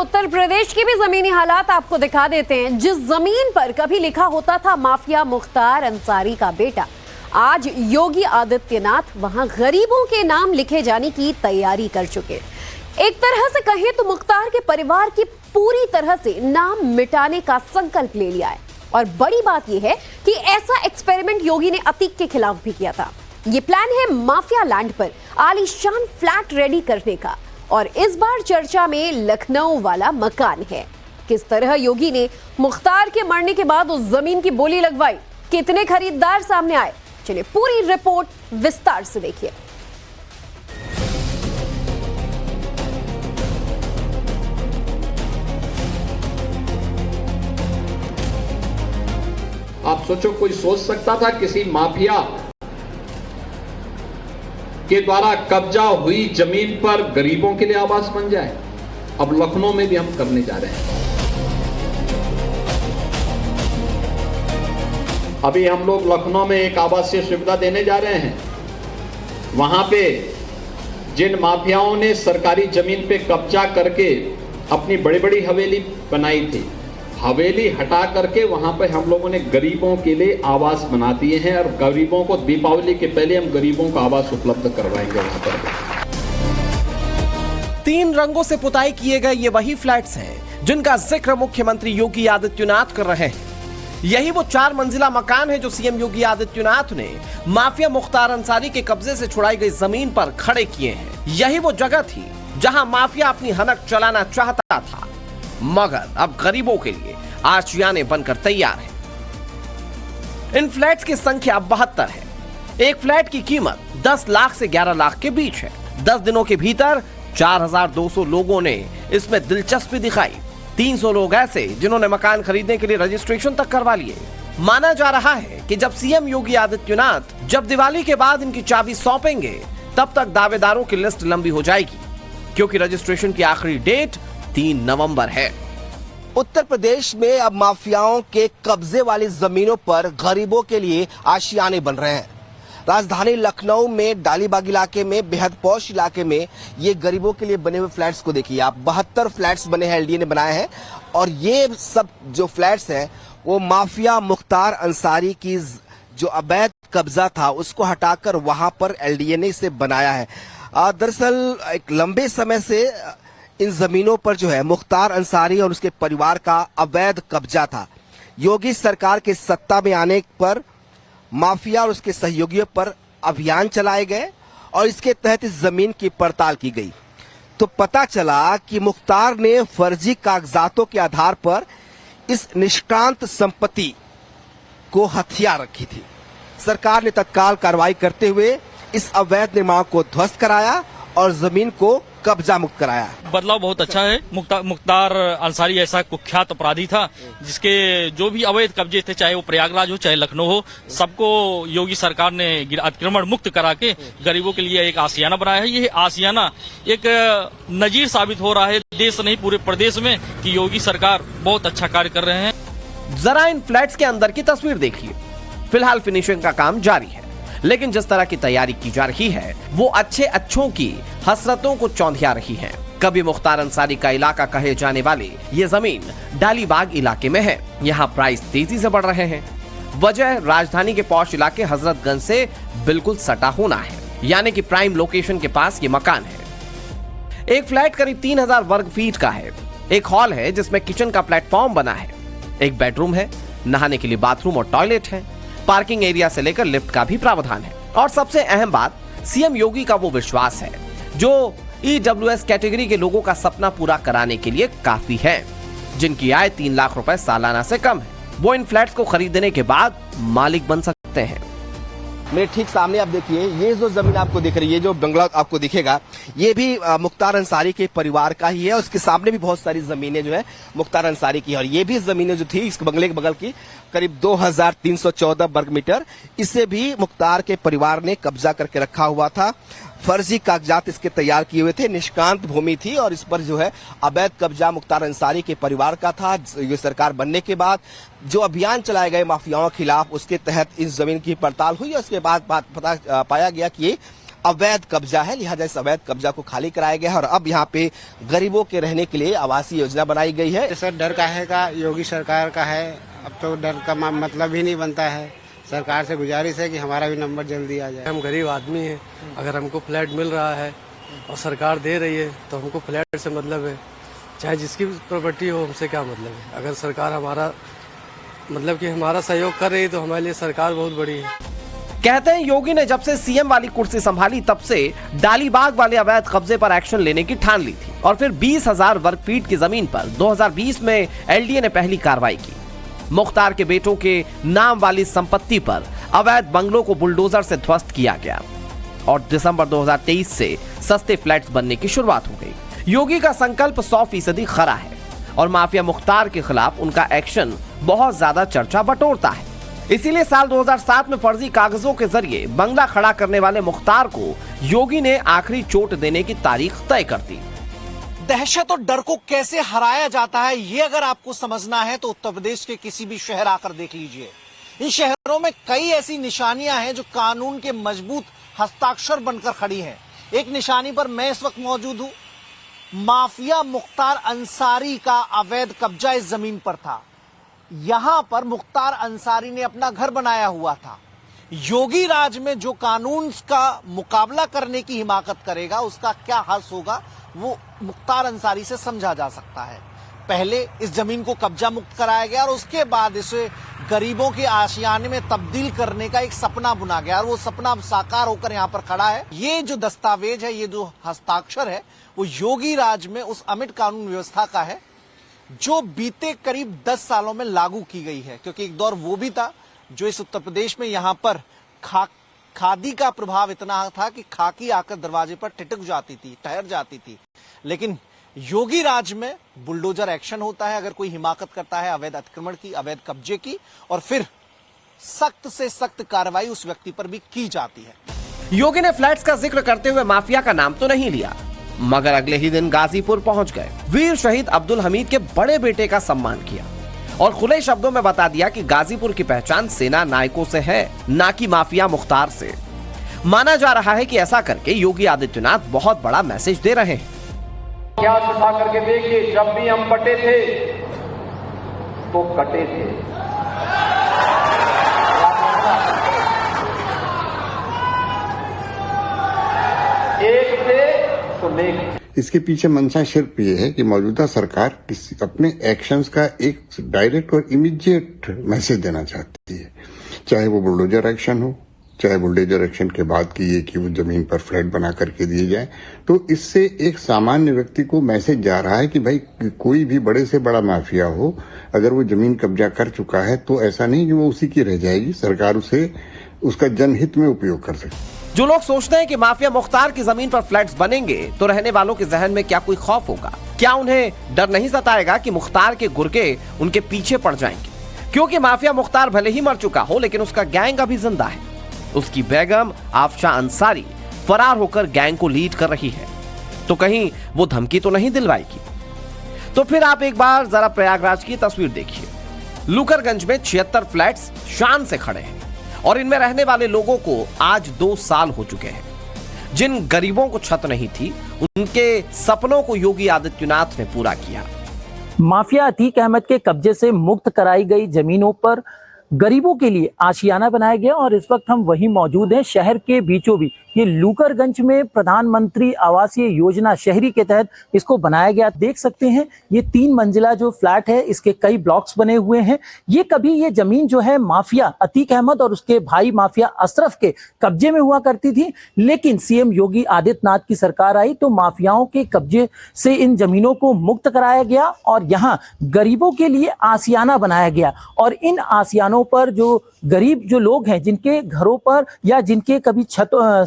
उत्तर प्रदेश की भी जमीनी हालात आपको दिखा देते हैं। जिस जमीन पर कभी लिखा होता था माफिया मुख्तार अंसारी का बेटा, आज योगी आदित्यनाथ वहां गरीबों के नाम लिखे जाने की तैयारी कर चुके। एक तरह से कहें तो मुख्तार के परिवार की पूरी तरह से नाम मिटाने का संकल्प ले लिया है। और बड़ी बात यह है कि ऐसा एक्सपेरिमेंट योगी ने अतीक के खिलाफ भी किया था। ये प्लान है माफिया लैंड पर आलीशान फ्लैट रेडी करने का, और इस बार चर्चा में लखनऊ वाला मकान है। किस तरह योगी ने मुख्तार के मरने के बाद उस जमीन की बोली लगवाई, कितने खरीदार सामने आए, चलिए पूरी रिपोर्ट विस्तार से देखिए। आप सोचो, कोई सोच सकता था किसी माफिया के द्वारा कब्जा हुई जमीन पर गरीबों के लिए आवास बन जाए? अब लखनऊ में भी हम करने जा रहे हैं। अभी हम लोग लखनऊ में एक आवासीय सुविधा देने जा रहे हैं। वहां पे जिन माफियाओं ने सरकारी जमीन पे कब्जा करके अपनी बड़ी बड़ी हवेली बनाई थी, हवेली हटा करके वहां पे हम लोगों ने गरीबों के लिए आवास बना दिए हैं। और गरीबों को दीपावली के पहले हम गरीबों को आवास उपलब्ध करवाएंगे वहां पर। 3 रंगों से पुताई किए गए ये वही फ्लैट्स हैं जिनका जिक्र मुख्यमंत्री योगी आदित्यनाथ कर रहे हैं। यही वो 4 मंजिला मकान है जो सीएम योगी आदित्यनाथ ने माफिया मुख्तार अंसारी के कब्जे से छुड़ाई गई जमीन पर खड़े किए हैं। यही वो जगह थी जहां माफिया अपनी हनक चलाना चाहता था, मगर अब गरीबों के लिए आशियाने बनकर तैयार है। इन फ्लैट्स की संख्या 72 है। एक फ्लैट की कीमत 10 लाख से 11 लाख के बीच है। 10 दिनों के भीतर 4200 लोगों ने इसमें दिलचस्पी दिखाई। 300 लोग ऐसे जिन्होंने मकान खरीदने के लिए रजिस्ट्रेशन तक करवा लिए। माना जा रहा है कि जब सीएम योगी आदित्यनाथ जब दिवाली के बाद इनकी चाबी सौंपेंगे, तब तक दावेदारों की लिस्ट लंबी हो जाएगी, क्योंकि रजिस्ट्रेशन की आखिरी डेट 3 नवंबर है। उत्तर प्रदेश में अब माफियाओं के कब्जे वाली जमीनों पर गरीबों के लिए आशियाने बन रहे हैं। राजधानी लखनऊ में डालीबाग इलाके में, बेहद पौश इलाके में ये गरीबों के लिए बने हुए फ्लैट्स को देखिए आप। 72 फ्लैट्स बने हैं, एलडीए ने बनाए हैं। और ये सब जो फ्लैट्स हैं वो माफिया मुख्तार अंसारी की जो अवैध कब्जा था उसको हटाकर वहां पर एलडीए ने इसे बनाया है। दरअसल एक लंबे समय से इन जमीनों पर जो है मुख्तार अंसारी और उसके परिवार का अवैध कब्जा था। योगी सरकार के सत्ता में आने पर माफिया और उसके सहयोगियों पर अभियान चलाए गए और इसके तहत इस जमीन की पड़ताल की गई, तो पता चला कि मुख्तार ने फर्जी कागजातों के आधार पर इस निष्क्रांत संपत्ति को हथिया रखी थी। सरकार ने तत्काल कार्रवाई करते हुए इस अवैध निर्माण को ध्वस्त कराया और जमीन को कब्जा मुक्त कराया। बदलाव बहुत अच्छा है। मुख्तार अंसारी ऐसा कुख्यात अपराधी था जिसके जो भी अवैध कब्जे थे, चाहे वो प्रयागराज हो चाहे लखनऊ हो, सबको योगी सरकार ने अतिक्रमण मुक्त करा के गरीबों के लिए एक आशियाना बनाया है। ये आशियाना एक नजीर साबित हो रहा है देश नहीं पूरे प्रदेश में कि योगी सरकार बहुत अच्छा कार्य कर रहे हैं। जरा इन फ्लैट्स के अंदर की तस्वीर देखिए। फिलहाल फिनिशिंग का काम जारी है, लेकिन जिस तरह की तैयारी की जा रही है वो अच्छों की हसरतों को चौंधिया रही है। कभी मुख्तार अंसारी का इलाका कहे जाने वाले ये जमीन डालीबाग इलाके में है। यहाँ प्राइस तेजी से बढ़ रहे हैं। वजह राजधानी के पौष इलाके हजरतगंज से बिल्कुल सटा होना है, यानी कि प्राइम लोकेशन के पास ये मकान है। एक फ्लैट करीब 3000 वर्ग फीट का है। एक हॉल है जिसमें किचन का प्लेटफॉर्म बना है। एक बेडरूम है, नहाने के लिए बाथरूम और टॉयलेट है। पार्किंग एरिया से लेकर लिफ्ट का भी प्रावधान है। और सबसे अहम बात, सीएम योगी का वो विश्वास है जो ईडब्ल्यूएस कैटेगरी के लोगों का सपना पूरा कराने के लिए काफी है, जिनकी आय 3 लाख रुपए सालाना से कम है। वो इन फ्लैट्स को खरीदने के बाद मालिक बन सकते हैं। मेरे ठीक सामने आप देखिए, ये जो जमीन आपको दिख रही है, जो बंगला आपको दिखेगा, ये भी मुख्तार अंसारी के परिवार का ही है। उसके सामने भी बहुत सारी जमीनें जो है मुख्तार अंसारी की है। और ये भी जमीनें जो थी इस बंगले के बगल की करीब 2314 वर्ग मीटर, इसे भी मुख्तार के परिवार ने कब्जा करके रखा हुआ था। फर्जी कागजात इसके तैयार किए हुए थे, निष्क्रांत भूमि थी और इस पर जो है अवैध कब्जा मुख्तार अंसारी के परिवार का था। ये सरकार बनने के बाद जो अभियान चलाए गए माफियाओं के खिलाफ, उसके तहत इस जमीन की पड़ताल हुई और उसके बाद पता पाया गया कि ये अवैध कब्जा है, लिहाजा इस अवैध कब्जा को खाली कराया गया है और अब यहाँ पे गरीबों के रहने के लिए आवासीय योजना बनाई गई है। सर डर काहे का, योगी सरकार का है, अब तो डर का मतलब ही नहीं बनता है। सरकार से गुजारिश है कि हमारा भी नंबर जल्दी आ जाए। हम गरीब आदमी हैं, अगर हमको फ्लैट मिल रहा है और सरकार दे रही है तो हमको फ्लैट से मतलब है, चाहे जिसकी प्रॉपर्टी हो, हमसे क्या मतलब है। अगर सरकार हमारा हमारा सहयोग कर रही है तो हमारे लिए सरकार बहुत बड़ी है। कहते हैं योगी ने जब से सीएम वाली कुर्सी संभाली तब से डालीबाग वाले अवैध कब्जे पर एक्शन लेने की ठान ली थी और फिर 20,000 वर्ग फीट की जमीन पर 2020 में एलडीए ने पहली कार्रवाई की। मुख्तार के बेटों के नाम वाली संपत्ति पर अवैध बंगलों को बुलडोजर से ध्वस्त किया गया और दिसंबर 2023 से सस्ते फ्लैट्स बनने की शुरुआत हो गई। योगी का संकल्प 100% खरा है और माफिया मुख्तार के खिलाफ उनका एक्शन बहुत ज्यादा चर्चा बटोरता है। इसीलिए साल 2007 में फर्जी कागजों के जरिए बंगला खड़ा करने वाले मुख्तार को योगी ने आखिरी चोट देने की तारीख तय कर दी। दहशत और डर को कैसे हराया जाता है, ये अगर आपको समझना है तो उत्तर प्रदेश के किसी भी शहर आकर देख लीजिए। इन शहरों में कई ऐसी निशानियां हैं जो कानून के मजबूत हस्ताक्षर बनकर खड़ी हैं। एक निशानी पर मैं इस वक्त मौजूद हूं। माफिया मुख्तार अंसारी का अवैध कब्जा इस जमीन पर था। यहां पर मुख्तार अंसारी ने अपना घर बनाया हुआ था। योगी राज में जो कानून का मुकाबला करने की हिमाकत करेगा उसका क्या हर्ष होगा वो मुख्तार अंसारी से समझा जा सकता है। पहले इस जमीन को कब्जा मुक्त कराया गया और उसके बाद इसे गरीबों के आशियाने में तब्दील करने का एक सपना बुना गया और वो सपना साकार होकर यहाँ पर खड़ा है। ये जो दस्तावेज है, ये जो हस्ताक्षर है, वो योगी राज में उस अमिट कानून व्यवस्था का है जो बीते करीब 10 सालों में लागू की गई है। क्योंकि एक दौर वो भी था जो इस उत्तर प्रदेश में यहाँ पर खादी का प्रभाव इतना था कि खाकी आकर दरवाजे पर ठिठक जाती थी, ठहर जाती थी। लेकिन योगी राज में बुलडोजर एक्शन होता है अगर कोई हिमाकत करता है अवैध अतिक्रमण की, अवैध कब्जे की, और फिर सख्त से सख्त कार्रवाई उस व्यक्ति पर भी की जाती है। योगी ने फ्लैट्स का जिक्र करते हुए माफिया का नाम तो नहीं लिया, मगर अगले ही दिन गाजीपुर पहुंच गए, वीर शहीद अब्दुल हमीद के बड़े बेटे का सम्मान किया और खुले शब्दों में बता दिया कि गाजीपुर की पहचान सेना नायकों से है, ना कि माफिया मुख्तार से। माना जा रहा है कि ऐसा करके योगी आदित्यनाथ बहुत बड़ा मैसेज दे रहे हैं। क्या उठा करके देखिए, जब भी हम बटे थे तो कटे थे। एक थे तो नेक। इसके पीछे मंशा सिर्फ ये है कि मौजूदा सरकार अपने एक्शंस का एक डायरेक्ट और इमीडिएट मैसेज देना चाहती है, चाहे वो बुलडोजर एक्शन हो, चाहे बुलडोजर एक्शन के बाद की ये कि वो जमीन पर फ्लैट बना करके दिए जाए। तो इससे एक सामान्य व्यक्ति को मैसेज जा रहा है कि भाई कोई भी बड़े से बड़ा माफिया हो, अगर वो जमीन कब्जा कर चुका है तो ऐसा नहीं कि वो उसी की रह जाएगी, सरकार उसे उसका जनहित में उपयोग कर सकती है। जो लोग सोचते हैं कि माफिया मुख्तार की जमीन पर फ्लैट्स बनेंगे तो रहने वालों के जहन में क्या कोई खौफ होगा? क्या उन्हें डर नहीं सताएगा कि मुख्तार के गुर्गे उनके पीछे पड़ जाएंगे? क्योंकि माफिया मुख्तार भले ही मर चुका हो लेकिन उसका गैंग अभी जिंदा है। उसकी बेगम आफशा अंसारी फरार होकर गैंग को लीड कर रही है, तो कहीं वो धमकी तो नहीं दिलवाएगी? तो फिर आप एक बार जरा प्रयागराज की तस्वीर देखिए। लुकरगंज में 76 फ्लैट्स शान से खड़े हैं और इनमें रहने वाले लोगों को आज 2 साल हो चुके हैं। जिन गरीबों को छत नहीं थी उनके सपनों को योगी आदित्यनाथ ने पूरा किया। माफिया अतीक अहमद के कब्जे से मुक्त कराई गई जमीनों पर गरीबों के लिए आशियाना बनाया गया और इस वक्त हम वहीं मौजूद हैं, शहर के बीचों बीच। ये लूकरगंज में प्रधानमंत्री आवासीय योजना शहरी के तहत इसको बनाया गया। देख सकते हैं ये 3 मंजिला जो फ्लैट है, इसके कई ब्लॉक्स बने हुए हैं। ये जमीन जो है माफिया अतीक अहमद और उसके भाई माफिया अशरफ के कब्जे में हुआ करती थी, लेकिन सीएम योगी आदित्यनाथ की सरकार आई तो माफियाओं के कब्जे से इन जमीनों को मुक्त कराया गया और यहाँ गरीबों के लिए आशियाना बनाया गया। और इन आशियानों पर जो गरीब जो लोग हैं, जिनके घरों पर या जिनके कभी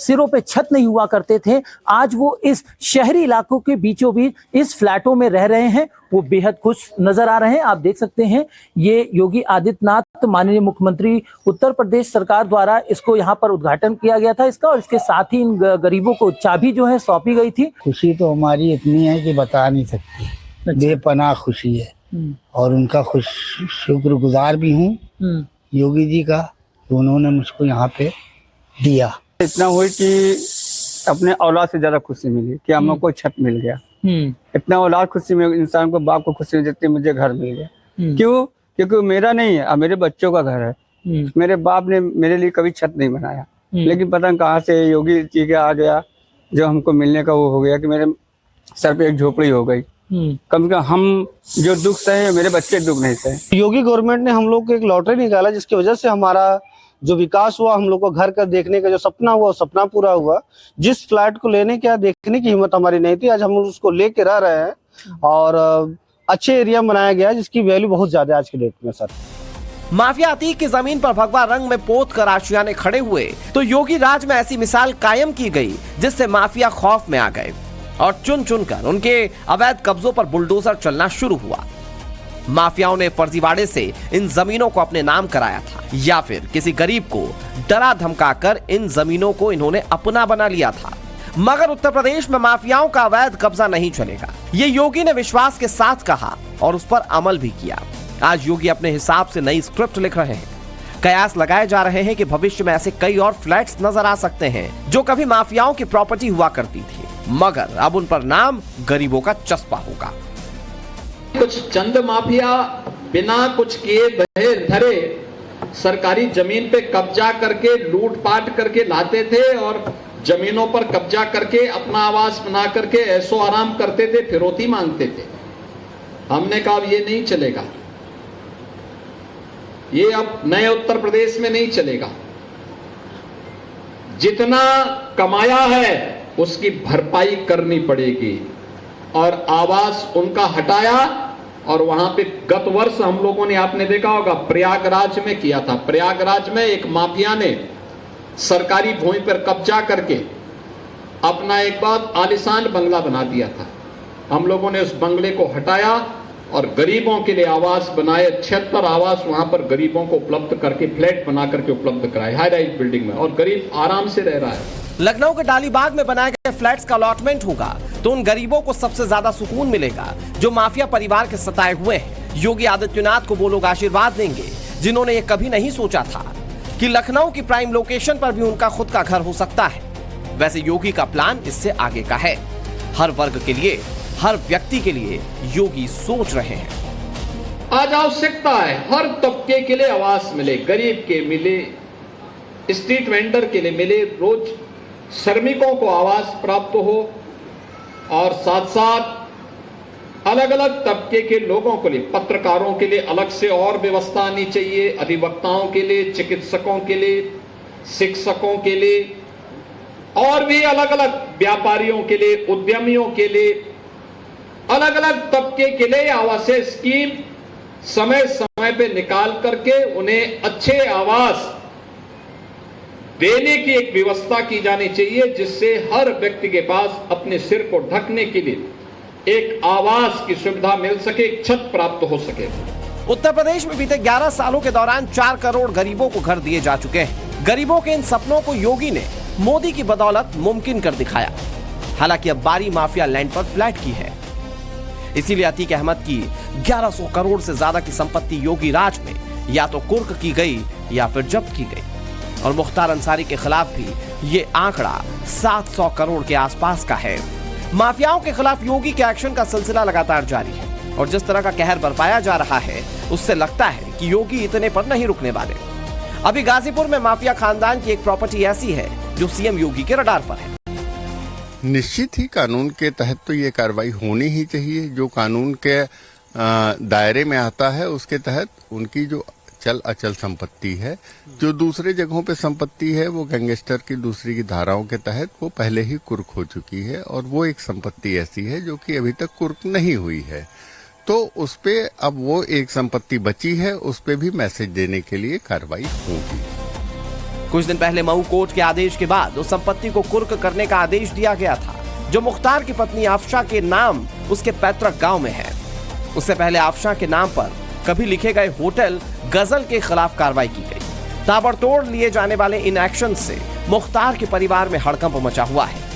सिरों पे छत नहीं हुआ करते थे, आज वो इस शहरी इलाकों के बीचों बीच इस फ्लैटों में रह रहे हैं। वो बेहद खुश नजर आ रहे हैं। आप देख सकते हैं ये योगी आदित्यनाथ माननीय मुख्यमंत्री उत्तर प्रदेश सरकार द्वारा इसको यहाँ पर उद्घाटन किया गया था इसका, और इसके साथ ही इन गरीबों को चाबी जो है सौंपी गई थी। खुशी तो हमारी इतनी है कि बता नहीं सकती, बेपनाह खुशी है और उनका शुक्रगुजार भी हूँ योगी जी का, उन्होंने मुझको यहाँ पे दिया। इतना हुई कि अपने औलाद से ज्यादा खुशी मिली कि हम लोग को छत मिल गया। इतना औलाद खुशी में इंसान को बाप को खुशी जितनी मुझे घर मिल गया। क्यों? क्योंकि मेरा नहीं है, मेरे बच्चों का घर है। मेरे बाप ने मेरे लिए कभी छत नहीं बनाया, लेकिन पता नहीं कहाँ से योगी जी के आ गया जो हमको मिलने का वो हो गया कि मेरे सर पे एक झोपड़ी हो गई। कम से कम हम जो दुख सहे, मेरे बच्चे दुख नहीं सहे। योगी गवर्नमेंट ने हम लोग को एक लॉटरी निकाला जिसकी वजह से हमारा जो विकास हुआ, हम लोग को घर का देखने का जो सपना हुआ, सपना पूरा हुआ। जिस फ्लैट को लेने का देखने की हिम्मत हमारी नहीं थी, आज हम उसको लेके रह रहे हैं और अच्छे एरिया बनाया गया जिसकी वैल्यू बहुत ज्यादा है आज के डेट में। सर, माफिया अतीक की जमीन पर भगवा रंग में पोत कर आशियाने खड़े हुए तो योगी राज में ऐसी मिसाल कायम की गई जिससे माफिया खौफ में आ गए और चुन चुन कर उनके अवैध कब्जों पर बुलडोजर चलना शुरू हुआ। माफियाओं ने फर्जीवाड़े से इन जमीनों को अपने नाम कराया था या फिर किसी गरीब को डरा धमकाकर इन जमीनों को इन्होंने अपना बना लिया था। मगर उत्तर प्रदेश में माफियाओं का अवैध कब्जा नहीं चलेगा, ये योगी ने विश्वास के साथ कहा और उस पर अमल भी किया। आज योगी अपने हिसाब से नई स्क्रिप्ट लिख रहे हैं। कयास लगाए जा रहे हैं कि भविष्य में ऐसे कई और फ्लैट्स नजर आ सकते हैं जो कभी माफियाओं की प्रॉपर्टी हुआ करती थी, मगर अब उन पर नाम गरीबों का चस्पा होगा। कुछ चंद माफिया बिना कुछ किए बहे धरे सरकारी जमीन पे कब्जा करके लूटपाट करके लाते थे और जमीनों पर कब्जा करके अपना आवास बना करके ऐशो आराम करते थे, फिरौती मांगते थे। हमने कहा ये नहीं चलेगा, ये अब नए उत्तर प्रदेश में नहीं चलेगा। जितना कमाया है उसकी भरपाई करनी पड़ेगी और आवास उनका हटाया। और वहां पे गत वर्ष हम लोगों ने, आपने देखा होगा, प्रयागराज में किया था। प्रयागराज में एक माफिया ने सरकारी भूमि पर कब्जा करके अपना एक बात आलीशान बंगला बना दिया था। हम लोगों ने उस बंगले को हटाया और गरीबों के लिए आवास बनाए। 76 आवास वहां पर गरीबों को उपलब्ध करके, फ्लैट बना करके उपलब्ध कराए हाई राइज बिल्डिंग में, और गरीब आराम से रह रहा है। लखनऊ के डालीबाग में बनाए गए फ्लैट्स का अलॉटमेंट होगा तो उन गरीबों को सबसे ज्यादा सुकून मिलेगा जो माफिया परिवार के सताए हुए हैं। योगी आदित्यनाथ को वो लोग आशीर्वाद देंगे जिन्होंने ये कभी नहीं सोचा था कि लखनऊ की प्राइम लोकेशन पर भी उनका खुद का घर हो सकता है। वैसे योगी का प्लान इससे आगे का है। हर वर्ग के लिए, हर व्यक्ति के लिए योगी सोच रहे हैं। आज आवश्यकता है हर तबके के लिए आवास मिले, गरीब के मिले, स्ट्रीट वेंडर के लिए मिले, रोज श्रमिकों को आवास प्राप्त हो और साथ साथ अलग अलग तबके के लोगों के लिए, पत्रकारों के लिए अलग से और व्यवस्था आनी चाहिए, अधिवक्ताओं के लिए, चिकित्सकों के लिए, शिक्षकों के लिए और भी अलग अलग व्यापारियों के लिए, उद्यमियों के लिए, अलग अलग तबके के लिए आवासीय स्कीम समय समय पे निकाल करके उन्हें अच्छे आवास देने की एक व्यवस्था की जानी चाहिए जिससे हर व्यक्ति के पास अपने सिर को ढकने के लिए एक आवास की सुविधा मिल सके, एक छत प्राप्त हो सके। उत्तर प्रदेश में बीते 11 सालों के दौरान 4 करोड़ गरीबों को घर दिए जा चुके हैं। गरीबों के इन सपनों को योगी ने मोदी की बदौलत मुमकिन कर दिखाया। हालांकि अब बारी माफिया लैंड पर फ्लैट की है। इसीलिए अतीक अहमद की 1100 करोड़ से ज्यादा की संपत्ति योगी राज में या तो कुर्क की गई या फिर जब्त की गई। और मुख्तार अंसारी के खिलाफ भी ये आंकड़ा 700 करोड़ के आसपास का है। माफियाओं के खिलाफ योगी के एक्शन का सिलसिला लगातार जारी है और जिस तरह का कहर बरपाया जा रहा है उससे लगता है कि योगी इतने पर नहीं रुकने वाले। अभी गाजीपुर में माफिया खानदान की एक प्रॉपर्टी ऐसी है जो सीएम योगी के रडार पर है। निश्चित ही कानून के तहत तो ये कार्रवाई होनी ही चाहिए। जो कानून के दायरे में आता है उसके तहत उनकी जो चल अचल संपत्ति है, जो दूसरे जगहों पे संपत्ति है, वो गैंगस्टर की दूसरी की धाराओं के तहत वो पहले ही कुर्क हो चुकी है और वो एक संपत्ति ऐसी है जो कि अभी तक कुर्क नहीं हुई है। तो उस पे अब वो एक संपत्ति बची है, उस पे भी मैसेज देने के लिए कार्रवाई होगी। कुछ दिन पहले मऊ कोर्ट के आदेश के बाद उस संपत्ति को कुर्क करने का आदेश दिया गया था जो मुख्तार की पत्नी आफशा के नाम उसके पैतृक गांव में है। उससे पहले आफशा के नाम पर कभी लिखे गए होटल गजल के खिलाफ कार्रवाई की गई। ताबड़तोड़ लिए जाने वाले इन एक्शन से मुख्तार के परिवार में हड़कंप मचा हुआ है।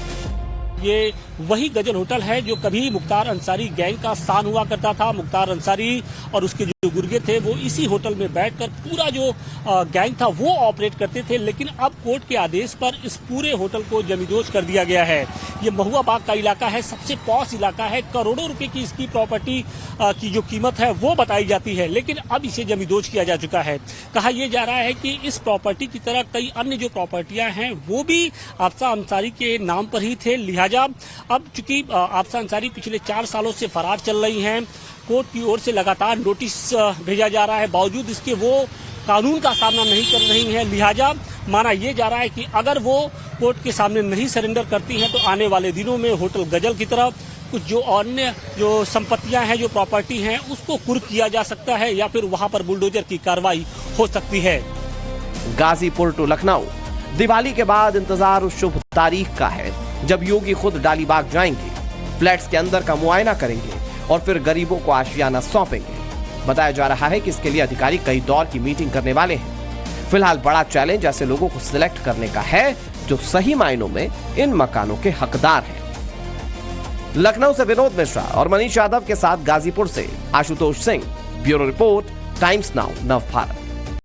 ये वही गजल होटल है जो कभी मुख्तार अंसारी गैंग का स्थान हुआ करता था। मुख्तार अंसारी और उसके जो गुर्गे थे वो इसी होटल में बैठकर पूरा जो गैंग था वो ऑपरेट करते थे। लेकिन अब कोर्ट के आदेश पर इस पूरे होटल को जमींदोज कर दिया गया है। ये महुआ बाग का इलाका है, सबसे पॉश इलाका है। करोड़ों रुपए की इसकी प्रॉपर्टी की जो कीमत है वो बताई जाती है, लेकिन अब इसे जमींदोज किया जा चुका है। कहा यह जा रहा है कि इस प्रॉपर्टी की तरह कई अन्य जो प्रॉपर्टियां हैं वो भी आफसा अंसारी के नाम पर ही थे। लिहाजा अब चूंकि आफसा अंसारी पिछले 4 सालों से फरार चल रही हैं, कोर्ट की ओर से लगातार नोटिस भेजा जा रहा है, बावजूद इसके वो कानून का सामना नहीं कर रही हैं। लिहाजा माना यह जा रहा है कि अगर वो कोर्ट के सामने नहीं सरेंडर करती हैं तो आने वाले दिनों में होटल गजल की तरफ कुछ जो अन्य जो संपत्तियां हैं, जो प्रॉपर्टी हैं, उसको कुर्क किया जा सकता है या फिर वहां पर बुलडोजर की कार्रवाई हो सकती है। गाजीपुर टू लखनऊ, दिवाली के बाद इंतजार उस शुभ तारीख का है जब योगी खुद डालीबाग जाएंगे, फ्लैट्स के अंदर का मुआयना करेंगे और फिर गरीबों को आशियाना सौंपेंगे। बताया जा रहा है कि इसके लिए अधिकारी कई दौर की मीटिंग करने वाले हैं। फिलहाल बड़ा चैलेंज ऐसे लोगों को सिलेक्ट करने का है जो सही मायनों में इन मकानों के हकदार हैं। लखनऊ से विनोद मिश्रा और मनीष यादव के साथ गाजीपुर से Ashutosh Singh, bureau report, times now Navbharat.